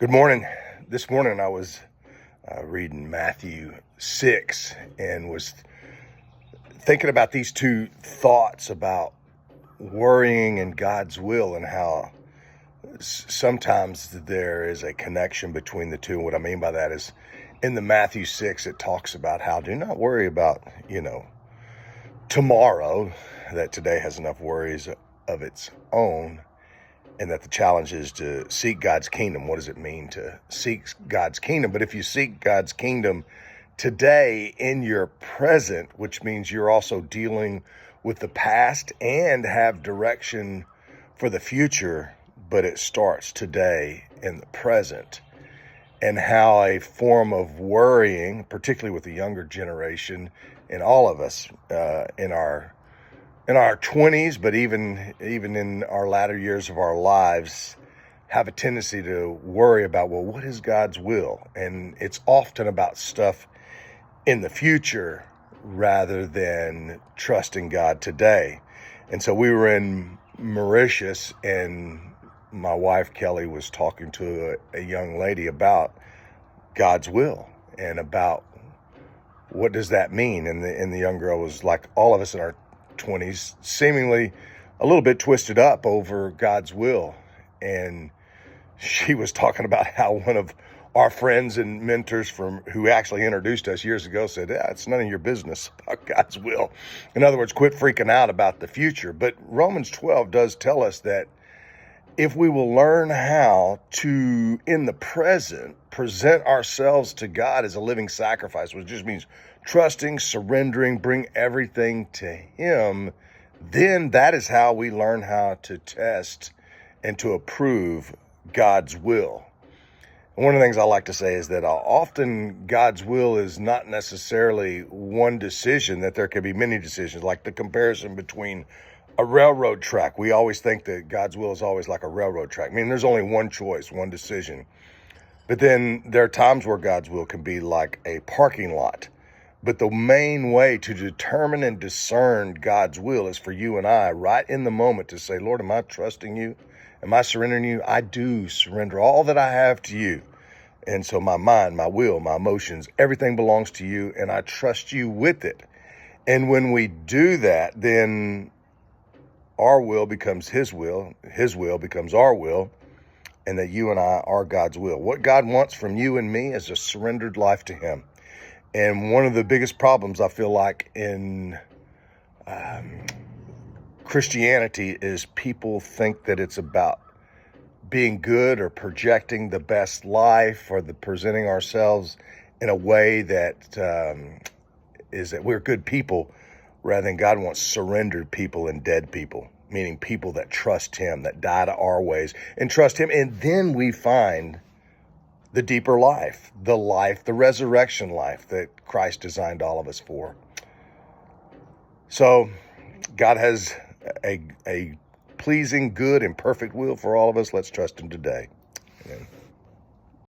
Good morning. This morning I was reading Matthew 6 and was thinking about these two thoughts about worrying and God's will and how sometimes there is a connection between the two. And what I mean by that is in the Matthew 6, it talks about how do not worry about, tomorrow, that today has enough worries of its own. And that the challenge is to seek God's kingdom. What does it mean to seek God's kingdom? But if you seek God's kingdom today in your present, which means you're also dealing with the past and have direction for the future, but it starts today in the present. And how a form of worrying, particularly with the younger generation, and all of us in our 20s, but even in our latter years of our lives, have a tendency to worry about, well, what is God's will? And it's often about stuff in the future rather than trusting God today. And so we were in Mauritius, and my wife, Kelly, was talking to a young lady about God's will and about what does that mean? And the young girl was like all of us in our 20s, seemingly a little bit twisted up over God's will. And she was talking about how one of our friends and mentors who actually introduced us years ago said, it's none of your business about God's will. In other words, quit freaking out about the future. But Romans 12 does tell us that if we will learn how to, in the present, present ourselves to God as a living sacrifice, which just means trusting, surrendering, bring everything to Him, then that is how we learn how to test and to approve God's will. And one of the things I like to say is that often God's will is not necessarily one decision, that there can be many decisions, like the comparison between a railroad track. We always think that God's will is always like a railroad track. I mean, there's only one choice, one decision. But then there are times where God's will can be like a parking lot. But the main way to determine and discern God's will is for you and I, right in the moment, to say, Lord, am I trusting you? Am I surrendering you? I do surrender all that I have to you. And so my mind, my will, my emotions, everything belongs to you, and I trust you with it. And when we do that, then our will becomes His will becomes our will, and that you and I are God's will. What God wants from you and me is a surrendered life to Him. And one of the biggest problems I feel like in Christianity is people think that it's about being good or projecting the best life or presenting ourselves in a way that is that we're good people, rather than God wants surrendered people and dead people, meaning people that trust Him, that die to our ways and trust Him. And then we find the deeper life, the resurrection life that Christ designed all of us for. So God has a pleasing, good, and perfect will for all of us. Let's trust Him today.